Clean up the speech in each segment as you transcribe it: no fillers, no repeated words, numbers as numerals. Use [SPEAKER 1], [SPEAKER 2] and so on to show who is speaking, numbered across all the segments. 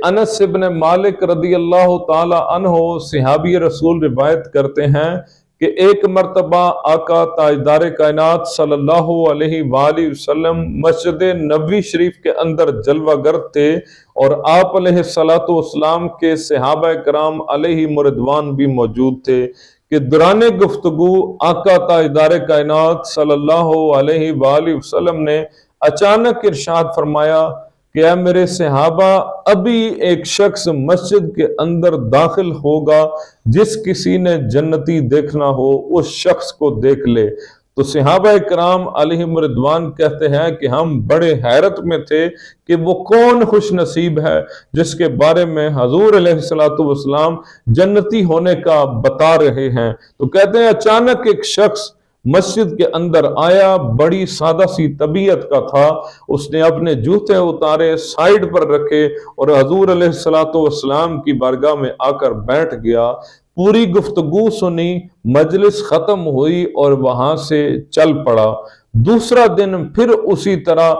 [SPEAKER 1] انس ابن مالک رضی اللہ تعالی عنہ صحابی رسول روایت کرتے ہیں کہ ایک مرتبہ آقا تاجدار کائنات صلی اللہ علیہ وآلہ وسلم مسجد نبوی شریف کے اندر جلوہ گر تھے، اور آپ علیہ الصلوۃ والسلام کے صحابہ کرام علیہ رضوان بھی موجود تھے کہ دوران گفتگو آقا تاجدار کائنات صلی اللہ علیہ وآلہ وسلم نے اچانک ارشاد فرمایا کہ اے میرے صحابہ، ابھی ایک شخص مسجد کے اندر داخل ہوگا، جس کسی نے جنتی دیکھنا ہو اس شخص کو دیکھ لے۔ تو صحابہ کرام علیہم رضوان کہتے ہیں کہ ہم بڑے حیرت میں تھے کہ وہ کون خوش نصیب ہے جس کے بارے میں حضور علیہ الصلوۃ والسلام جنتی ہونے کا بتا رہے ہیں۔ تو کہتے ہیں اچانک ایک شخص مسجد کے اندر آیا، بڑی سادہ سی طبیعت کا تھا، اس نے اپنے جوتے اتارے، سائیڈ پر رکھے اور حضور علیہ الصلوۃ والسلام کی بارگاہ میں آ کر بیٹھ گیا۔ پوری گفتگو سنی، مجلس ختم ہوئی اور وہاں سے چل پڑا۔ دوسرا دن پھر اسی طرح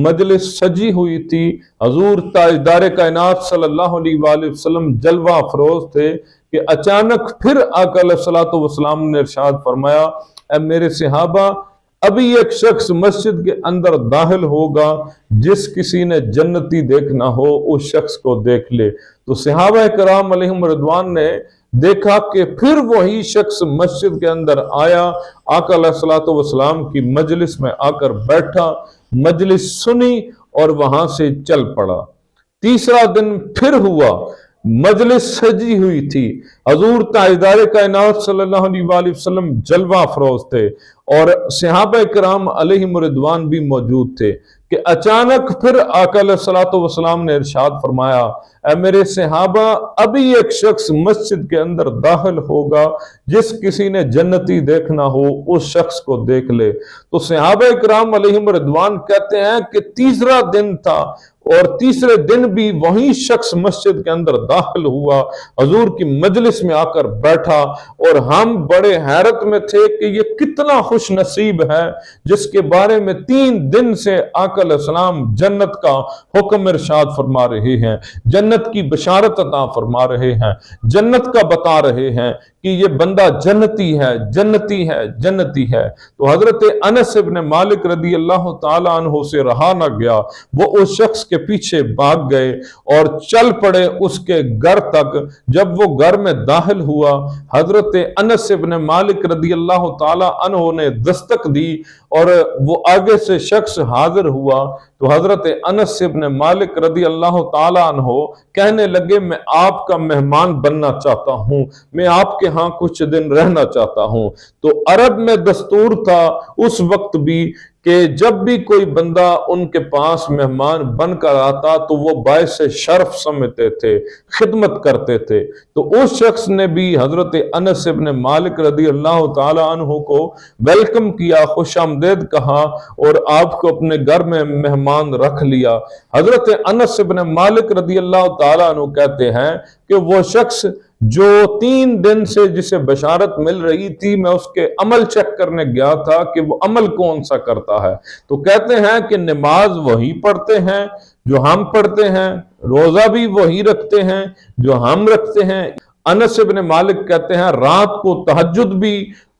[SPEAKER 1] مجلس سجی ہوئی تھی، حضور تاجدار کائنات صلی اللہ علیہ وآلہ وسلم جلوہ افروز تھے کہ اچانک پھر آقا علیہ الصلوۃ والسلام نے ارشاد فرمایا اے میرے صحابہ، ابھی ایک شخص مسجد کے اندر داخل ہوگا، جس کسی نے جنتی دیکھنا ہو اس شخص کو دیکھ لے۔ تو صحابہ کرام علیہم رضوان نے دیکھا کہ پھر وہی شخص مسجد کے اندر آیا، آقا علیہ الصلوۃ والسلام کی مجلس میں آ کر بیٹھا، مجلس سنی اور وہاں سے چل پڑا۔ تیسرا دن پھر ہوا، مجلس سجی ہوئی تھی، حضور تاجدار کائنات صلی اللہ علیہ وآلہ وسلم جلوہ افروز تھے اور صحابہ کرام علیہم رضوان بھی موجود تھے کہ اچانک پھر آقا علیہ الصلوۃ والسلام نے ارشاد فرمایا اے میرے صحابہ، ابھی ایک شخص مسجد کے اندر داخل ہوگا، جس کسی نے جنتی دیکھنا ہو اس شخص کو دیکھ لے۔ تو صحابہ کرام علیہم رضوان کہتے ہیں کہ تیسرا دن تھا اور تیسرے دن بھی وہی شخص مسجد کے اندر داخل ہوا، حضور کی مجلس میں آ کر بیٹھا، اور ہم بڑے حیرت میں تھے کہ یہ کتنا خوش نصیب ہے جس کے بارے میں 3 دن سے آقا علیہ السلام جنت کا حکم ارشاد فرما رہے ہیں، جنت کی بشارت عطا فرما رہے ہیں، جنت کا بتا رہے ہیں کہ یہ بندہ جنتی ہے، جنتی ہے، جنتی ہے۔ تو حضرت انس ابن مالک رضی اللہ تعالی عنہ سے رہا نہ گیا، وہ اس شخص کے پیچھے بھاگ گئے اور چل پڑے اس کے گھر تک۔ جب وہ گھر میں داخل ہوا، حضرت انس ابن مالک رضی اللہ تعالی عنہ نے دستک دی اور وہ آگے سے شخص حاضر ہوا۔ تو حضرت انس ابن مالک رضی اللہ تعالی عنہ کہنے لگے میں آپ کا مہمان بننا چاہتا ہوں، میں آپ کے ہاں کچھ دن رہنا چاہتا ہوں۔ تو عرب میں دستور تھا اس وقت بھی کہ جب بھی کوئی بندہ ان کے پاس مہمان بن کر آتا تو وہ باعث شرف سمجھتے تھے، خدمت کرتے تھے۔ تو اس شخص نے بھی حضرت انس ابن مالک رضی اللہ تعالی عنہ کو ویلکم کیا، خوش آمدید کہا اور آپ کو اپنے گھر میں مہمان رکھ لیا۔ حضرت انس ابن مالک رضی اللہ تعالی عنہ کہتے ہیں کہ وہ شخص جو 3 دن سے جسے بشارت مل رہی تھی، میں اس کے عمل چیک کرنے گیا تھا کہ وہ عمل کون سا کرتا ہے۔ تو کہتے ہیں کہ نماز وہی پڑھتے ہیں جو ہم پڑھتے ہیں، روزہ بھی وہی رکھتے ہیں جو ہم رکھتے ہیں۔ انس ابن مالک کہتے ہیں رات کو تہجد بھی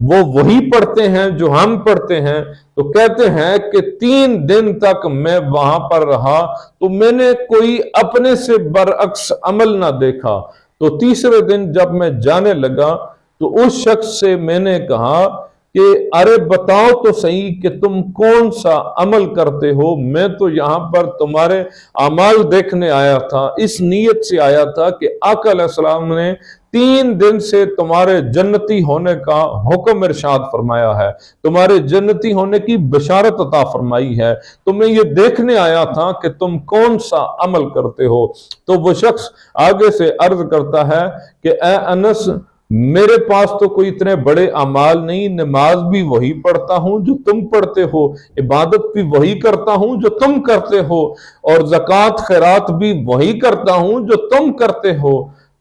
[SPEAKER 1] وہ وہی پڑھتے ہیں جو ہم پڑھتے ہیں۔ تو کہتے ہیں کہ 3 دن تک میں وہاں پر رہا تو میں نے کوئی اپنے سے برعکس عمل نہ دیکھا۔ تو تیسرے دن جب میں جانے لگا تو اس شخص سے میں نے کہا کہ ارے بتاؤ تو صحیح کہ تم کون سا عمل کرتے ہو، میں تو یہاں پر تمہارے اعمال دیکھنے آیا تھا، اس نیت سے آیا تھا کہ آقا علیہ السلام نے 3 دن سے تمہارے جنتی ہونے کا حکم ارشاد فرمایا ہے، تمہارے جنتی ہونے کی بشارت عطا فرمائی ہے، تو میں یہ دیکھنے آیا تھا کہ تم کون سا عمل کرتے ہو۔ تو وہ شخص آگے سے عرض کرتا ہے کہ اے انس، میرے پاس تو کوئی اتنے بڑے اعمال نہیں، نماز بھی وہی پڑھتا ہوں جو تم پڑھتے ہو، عبادت بھی وہی کرتا ہوں جو تم کرتے ہو، اور زکوٰۃ خیرات بھی وہی کرتا ہوں جو تم کرتے ہو،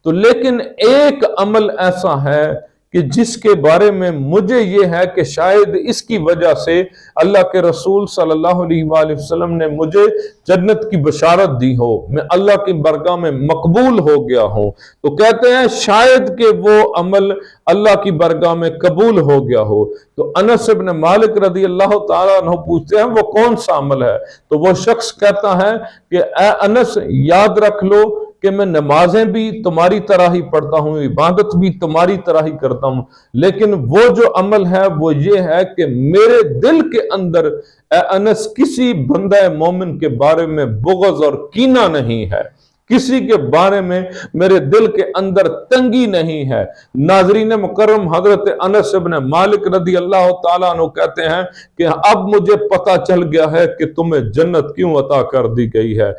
[SPEAKER 1] تو لیکن ایک عمل ایسا ہے کہ جس کے بارے میں مجھے یہ ہے کہ شاید اس کی وجہ سے اللہ کے رسول صلی اللہ علیہ وآلہ وسلم نے مجھے جنت کی بشارت دی ہو، میں اللہ کی بارگاہ میں مقبول ہو گیا ہوں۔ تو کہتے ہیں شاید کہ وہ عمل اللہ کی بارگاہ میں قبول ہو گیا ہو۔ تو انس بن مالک رضی اللہ تعالیٰ عنہ پوچھتے ہیں وہ کون سا عمل ہے؟ تو وہ شخص کہتا ہے کہ اے انس، یاد رکھ لو کہ میں نمازیں بھی تمہاری طرح ہی پڑھتا ہوں، عبادت بھی تمہاری طرح ہی کرتا ہوں، لیکن وہ جو عمل ہے وہ یہ ہے کہ میرے دل کے اندر اے انس کسی بندہ مومن کے بارے میں بغض اور کینہ نہیں ہے، کسی کے بارے میں میرے دل کے اندر تنگی نہیں ہے۔ ناظرین مکرم، حضرت انس بن مالک رضی اللہ تعالیٰ عنہ کہتے ہیں کہ اب مجھے پتا چل گیا ہے کہ تمہیں جنت کیوں عطا کر دی گئی ہے۔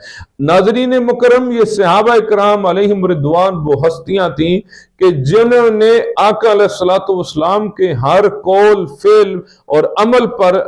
[SPEAKER 1] ناظرین مکرم، یہ صحابہ کرام علیہم رضوان وہ ہستیاں تھیں کہ جنہوں نے آقا علیہ الصلوۃ والسلام کے ہر قول، فعل اور عمل پر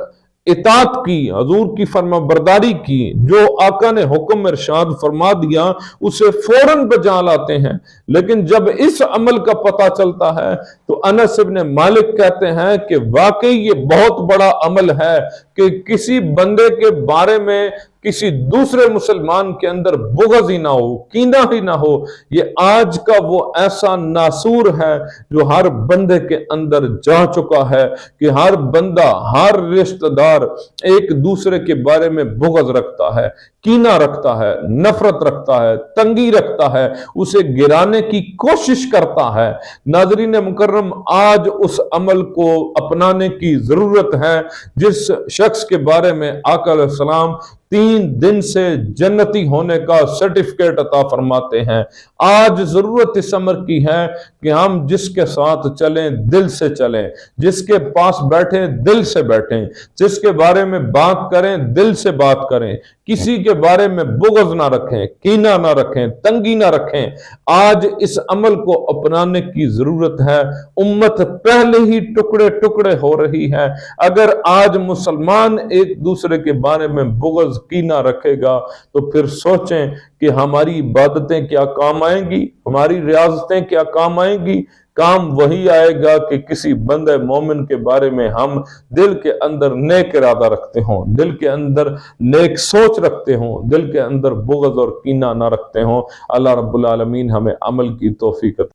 [SPEAKER 1] اطاعت کی، حضور کی فرما برداری کی، جو آقا نے حکم ارشاد فرما دیا اسے فوراً بجا لاتے ہیں۔ لیکن جب اس عمل کا پتہ چلتا ہے تو انس بن مالک کہتے ہیں کہ واقعی یہ بہت بڑا عمل ہے کہ کسی بندے کے بارے میں کسی دوسرے مسلمان کے اندر بغض ہی نہ ہو، کینہ ہی نہ ہو۔ یہ آج کا وہ ایسا ناسور ہے جو ہر بندے کے اندر جا چکا ہے کہ ہر بندہ، ہر رشتہ دار ایک دوسرے کے بارے میں بغض رکھتا ہے، کینہ رکھتا ہے، نفرت رکھتا ہے، تنگی رکھتا ہے، اسے گرانے کی کوشش کرتا ہے۔ ناظرین مکرم، آج اس عمل کو اپنانے کی ضرورت ہے جس شخص کے بارے میں آقا علیہ السلام 3 دن سے جنتی ہونے کا سرٹیفکیٹ عطا فرماتے ہیں۔ آج ضرورت اس امر کی ہے کہ ہم جس کے ساتھ چلیں دل سے چلیں، جس کے پاس بیٹھیں دل سے بیٹھیں، جس کے بارے میں بات کریں دل سے بات کریں، کسی کے بارے میں بغض نہ رکھیں، کینہ نہ رکھیں، تنگی نہ رکھیں۔ آج اس عمل کو اپنانے کی ضرورت ہے۔ امت پہلے ہی ٹکڑے ٹکڑے ہو رہی ہے۔ اگر آج مسلمان ایک دوسرے کے بارے میں بغض کینہ رکھے گا تو پھر سوچیں کہ ہماری عبادتیں کیا کام آئیں گی، ہماری ریاضتیں کیا کام آئیں گی۔ کام وہی آئے گا کہ کسی بندہ مومن کے بارے میں ہم دل کے اندر نیک ارادہ رکھتے ہوں، دل کے اندر نیک سوچ رکھتے ہوں، دل کے اندر بغض اور کینہ نہ رکھتے ہوں۔ اللہ رب العالمین ہمیں عمل کی توفیق عطا